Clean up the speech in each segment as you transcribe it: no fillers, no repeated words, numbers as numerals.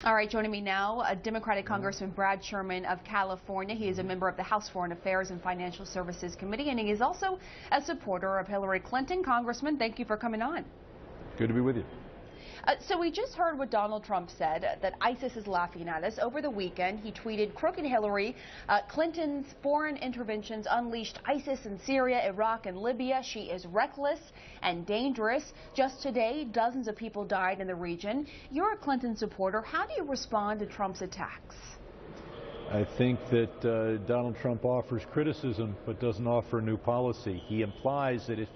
All right, joining me now, Democratic Congressman Sherman of California. He is a member of the House Foreign Affairs and Financial Services Committee, and he is also a supporter of Hillary Clinton. Congressman, thank you for coming on. Good to be with you. So we just heard what Donald Trump said, that ISIS is laughing at us. Over the weekend, he tweeted, "Crooked Hillary, Clinton's foreign interventions unleashed ISIS in Syria, Iraq, and Libya. She is reckless and dangerous. Just today, dozens of people died in the region." You're a Clinton supporter. How do you respond to Trump's attacks? I think that Donald Trump offers criticism but doesn't offer new policy. He implies that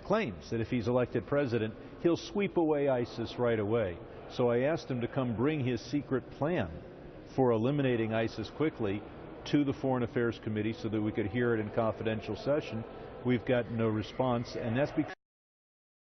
claims that if he's elected president, he'll sweep away ISIS right away. So I asked him to come bring his secret plan for eliminating ISIS quickly to the Foreign Affairs Committee so that we could hear it in confidential session. We've got no response, and that's because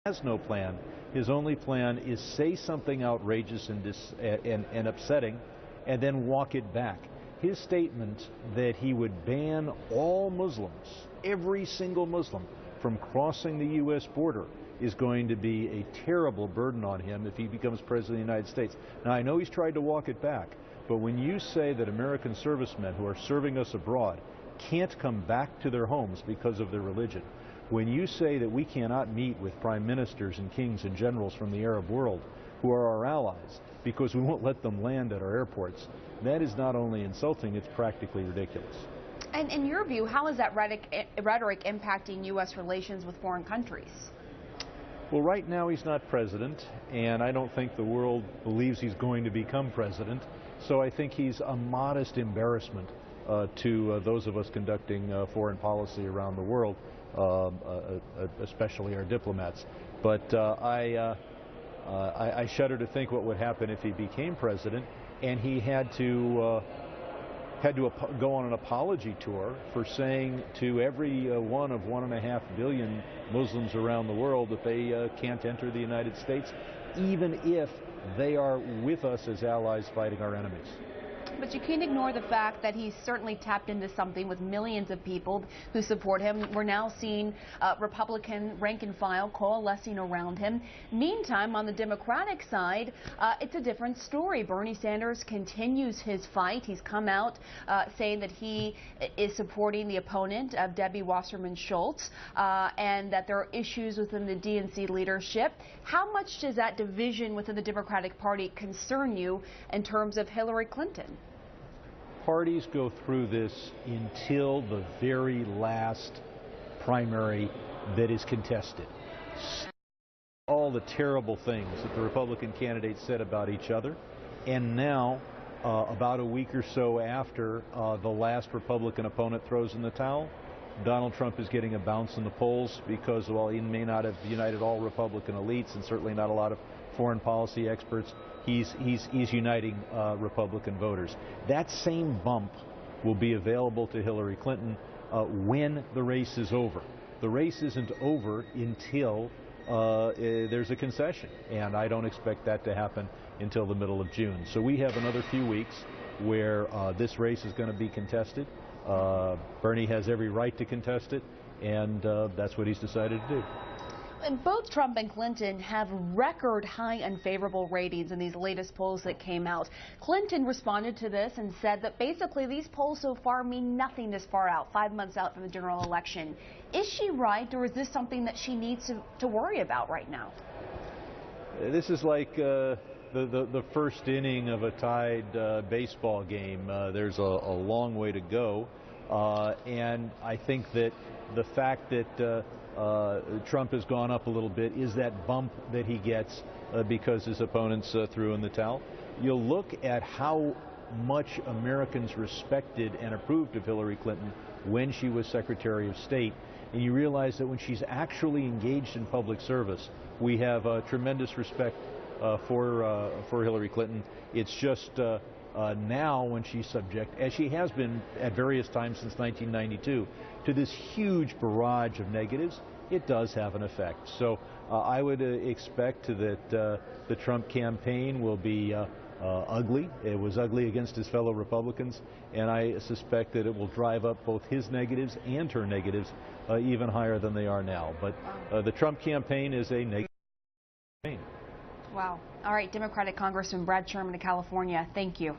he has no plan. His only plan is say something outrageous and upsetting and then walk it back. His statement that he would ban all Muslims, every single Muslim, from crossing the U.S. border is going to be a terrible burden on him if he becomes president of the United States. Now, I know he's tried to walk it back, but when you say that American servicemen who are serving us abroad can't come back to their homes because of their religion, when you say that we cannot meet with prime ministers and kings and generals from the Arab world who are our allies because we won't let them land at our airports, that is not only insulting, it's practically ridiculous. And in your view, how is that rhetoric impacting U.S. relations with foreign countries? Well, right now he's not president, and I don't think the world believes he's going to become president. So I think he's a modest embarrassment to those of us conducting foreign policy around the world, especially our diplomats. But I shudder to think what would happen if he became president, and he had to go on an apology tour for saying to every one of 1.5 billion Muslims around the world that they can't enter the United States, even if they are with us as allies fighting our enemies. But you can't ignore the fact that he's certainly tapped into something with millions of people who support him. We're now seeing Republican rank and file coalescing around him. Meantime, on the Democratic side, it's a different story. Bernie Sanders continues his fight. He's come out saying that he is supporting the opponent of Debbie Wasserman Schultz and that there are issues within the DNC leadership. How much does that division within the Democratic Party concern you in terms of Hillary Clinton? Parties go through this until the very last primary that is contested. All the terrible things that the Republican candidates said about each other, and now, about a week or so after the last Republican opponent throws in the towel, Donald Trump is getting a bounce in the polls because, while he may not have united all Republican elites and certainly not a lot of foreign policy experts, he's uniting Republican voters. That same bump will be available to Hillary Clinton when the race is over. The race isn't over until there's a concession, and I don't expect that to happen until the middle of June. So we have another few weeks where this race is going to be contested. Bernie has every right to contest it, and that's what he's decided to do. And both Trump and Clinton have record high unfavorable ratings in these latest polls that came out. Clinton responded to this and said that basically these polls so far mean nothing this far out, 5 months out from the general election. Is she right, or is this something that she needs to worry about right now? This is like the first inning of a tied baseball game. There's a long way to go, and I think that the fact that Trump has gone up a little bit is that bump that he gets because his opponents threw in the towel. You'll look at how much Americans respected and approved of Hillary Clinton when she was Secretary of State, and you realize that when she's actually engaged in public service, we have tremendous respect for Hillary Clinton. It's just now when she's subject, as she has been at various times since 1992, to this huge barrage of negatives, it does have an effect. So I would expect that the Trump campaign will be ugly. It was ugly against his fellow Republicans, and I suspect that it will drive up both his negatives and her negatives even higher than they are now. But the Trump campaign is a negative campaign. Wow. Wow. All right, Democratic Congressman Brad Sherman of California, thank you.